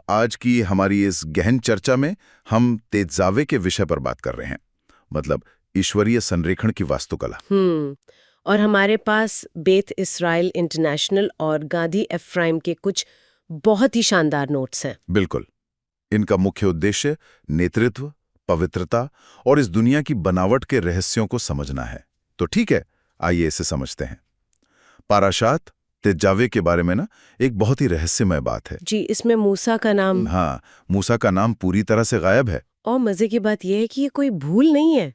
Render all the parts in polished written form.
आज की हमारी इस गहन चर्चा में हम तेजावे के विषय पर बात कर रहे हैं, मतलब ईश्वरीय संरेखण की वास्तुकला। और हमारे पास बेथ इस्राइल इंटरनेशनल और गांधी एफ्राइम के कुछ बहुत ही शानदार नोट्स हैं। बिल्कुल। इनका मुख्य उद्देश्य नेतृत्व, पवित्रता और इस दुनिया की बनावट के रहस्यों को समझना है। तो ठीक है, आइए इसे समझते हैं। पाराशात तेजावे के बारे में ना एक बहुत ही रहस्यमय बात है। जी, इसमें मूसा का नाम। हाँ, मूसा का नाम पूरी तरह से गायब है। और मजे की बात यह है कि ये कोई भूल नहीं है।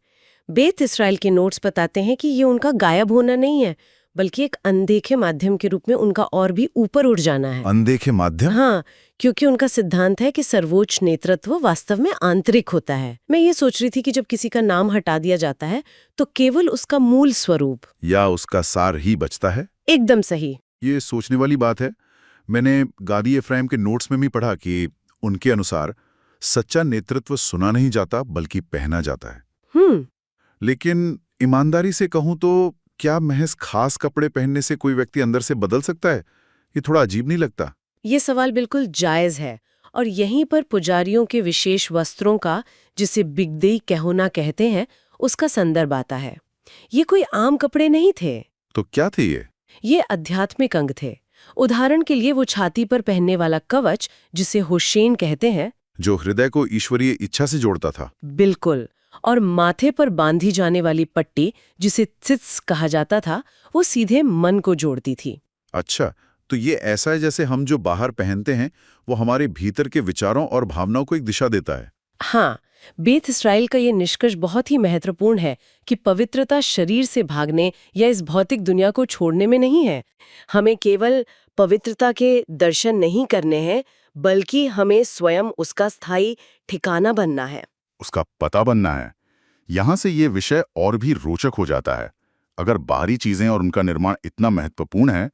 बेथ इस्राइल के नोट्स बताते हैं कि ये उनका गायब होना नहीं है, बल्कि एक अनदेखे माध्यम के रूप में उनका और भी ऊपर उठ जाना है। अनदेखे माध्यम? हाँ, क्योंकि उनका सिद्धांत है कि सर्वोच्च नेतृत्व वास्तव में आंतरिक होता है। मैं ये सोच रही थी कि जब किसी का नाम हटा दिया जाता है तो केवल उसका मूल स्वरूप या उसका सार ही बचता है। एकदम सही। ये सोचने वाली बात है। मैंने गादी एफ्राइम के नोट्स में भी पढ़ा कि उनके अनुसार सच्चा नेतृत्व सुना नहीं जाता बल्कि पहना जाता है। लेकिन ईमानदारी से कहूं तो क्या महज खास कपड़े पहनने से कोई व्यक्ति अंदर से बदल सकता है? ये थोड़ा अजीब नहीं लगता? ये सवाल बिल्कुल जायज है, और यहीं पर पुजारियों के विशेष वस्त्रों का, जिसे बिगदेई कहना कहते हैं, उसका संदर्भ आता है। ये कोई आम कपड़े नहीं थे। तो क्या थे ये? ये आध्यात्मिक अंग थे। उदाहरण के लिए वो छाती पर पहनने वाला कवच, जिसे होशेन कहते हैं, जो हृदय को ईश्वरीय इच्छा से जोड़ता था। बिल्कुल। और माथे पर बांधी जाने वाली पट्टी, जिसे त्सित्स कहा जाता था, वो सीधे मन को जोड़ती थी। अच्छा, तो ये ऐसा है जैसे हम जो बाहर पहनते हैं वो हमारे भीतर के विचारों और भावनाओं को एक दिशा देता है। हाँ, बेथ इस्राइल का ये निष्कर्ष बहुत ही महत्वपूर्ण है कि पवित्रता शरीर से भागने या इस भौतिक दुनिया को छोड़ने में नहीं है। हमें केवल पवित्रता के दर्शन नहीं करने हैं, बल्कि हमें स्वयं उसका स्थायी ठिकाना बनना है, उसका पता बनना है। यहां से ये विषय और भी रोचक हो जाता है। अगर बाहरी चीजें और उनका निर्माण इतना महत्वपूर्ण है,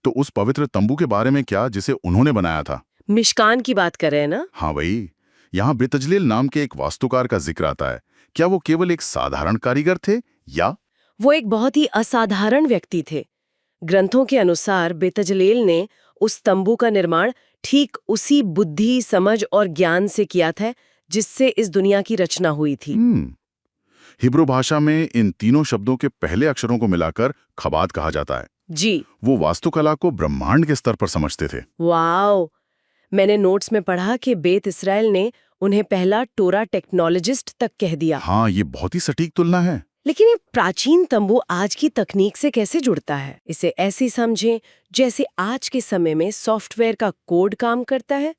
तो उस पवित्र तंबू के बारे में क्या जिसे उन्होंने बनाया था? मिशकान की बात कर रहे हैं ना? हाँ वही। यहाँ बेतजलील नाम के एक वास्तुकार का जिक्र आता है। क्या वो केवल एक साधारण कारीगर थे या वो एक बहुत ही असाधारण व्यक्ति थे। ग्रंथों के अनुसार बेतजलेल ने उस तंबू का निर्माण ठीक उसी बुद्धि, समझ और ज्ञान से किया था जिससे इस दुनिया की रचना हुई थी। हिब्रू भाषा में इन तीनों शब्दों के पहले अक्षरों को मिलाकर खबात कहा जाता है। जी। वो वास्तुकला को ब्रह्मांड के स्तर पर समझते थे। वाओ! मैंने नोट्स में पढ़ा कि बेत इस्राइल ने उन्हें पहला टोरा टेक्नोलॉजिस्ट तक कह दिया। हाँ, ये बहुत ही सटीक तुलना है। लेकिन ये प्राचीन तंबू आज की तकनीक से कैसे जुड़ता है? इसे ऐसे समझें जैसे आज के समय में सॉफ्टवेयर का कोड काम करता है।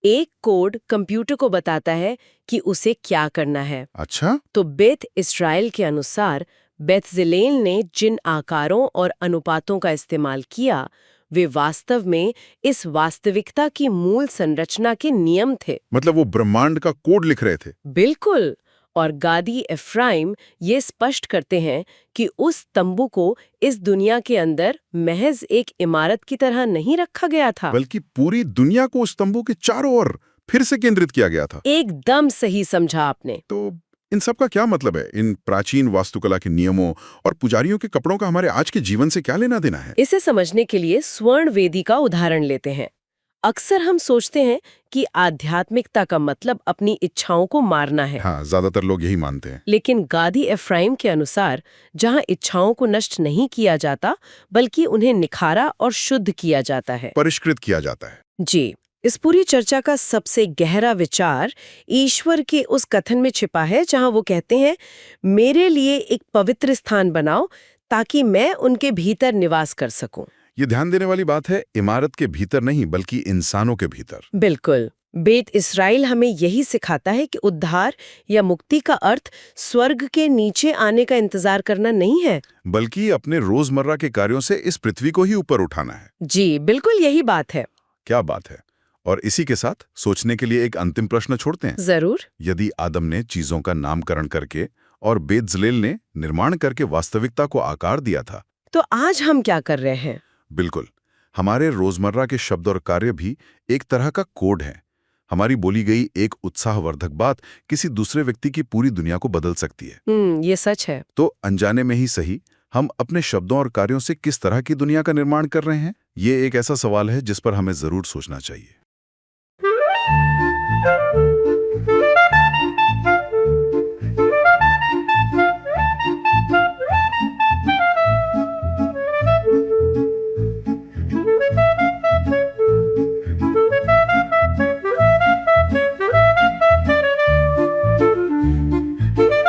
एक कोड कंप्यूटर को बताता है कि उसे क्या करना है। अच्छा, तो बेथ इस्राइल के अनुसार बेतजलेल ने जिन आकारों और अनुपातों का इस्तेमाल किया, वे वास्तव में इस वास्तविकता की मूल संरचना के नियम थे। मतलब वो ब्रह्मांड का कोड लिख रहे थे। बिल्कुल। और गादी एफ्राइम ये स्पष्ट करते हैं कि उस तंबू को इस दुनिया के अंदर महज एक इमारत की तरह नहीं रखा गया था, बल्कि पूरी दुनिया को उस तंबू के चारों ओर फिर से केंद्रित किया गया था। एकदम सही समझा आपने। तो इन सब का क्या मतलब है? इन प्राचीन वास्तुकला के नियमों और पुजारियों के कपड़ों का हमारे आज के जीवन से क्या लेना देना है? इसे समझने के लिए स्वर्ण वेदी का उदाहरण लेते हैं। अक्सर हम सोचते हैं कि आध्यात्मिकता का मतलब अपनी इच्छाओं को मारना है। हाँ, ज्यादातर लोग यही मानते हैं। लेकिन गादी एफ्राइम के अनुसार जहां इच्छाओं को नष्ट नहीं किया जाता, बल्कि उन्हें निखारा और शुद्ध किया जाता है, परिष्कृत किया जाता है। जी। इस पूरी चर्चा का सबसे गहरा विचार ईश्वर के उस कथन में छिपा है जहां वो कहते हैं, मेरे लिए एक पवित्र स्थान बनाओ ताकि मैं उनके भीतर निवास कर सकूं। ये ध्यान देने वाली बात है, इमारत के भीतर नहीं बल्कि इंसानों के भीतर। बिल्कुल। बेत इस्राइल हमें यही सिखाता है कि उद्धार या मुक्ति का अर्थ स्वर्ग के नीचे आने का इंतजार करना नहीं है, बल्कि अपने रोजमर्रा के कार्यों से इस पृथ्वी को ही ऊपर उठाना है। जी बिल्कुल यही बात है। क्या बात है। और इसी के साथ सोचने के लिए एक अंतिम प्रश्न छोड़ते हैं। जरूर। यदि आदम ने चीजों का नामकरण करके और बेतजलेल ने निर्माण करके वास्तविकता को आकार दिया था, तो आज हम क्या कर रहे हैं? बिल्कुल, हमारे रोजमर्रा के शब्द और कार्य भी एक तरह का कोड है। हमारी बोली गई एक उत्साहवर्धक बात किसी दूसरे व्यक्ति की पूरी दुनिया को बदल सकती है। ये सच है। तो अनजाने में ही सही, हम अपने शब्दों और कार्यों से किस तरह की दुनिया का निर्माण कर रहे हैं? ये एक ऐसा सवाल है जिस पर हमें जरूर सोचना चाहिए। है।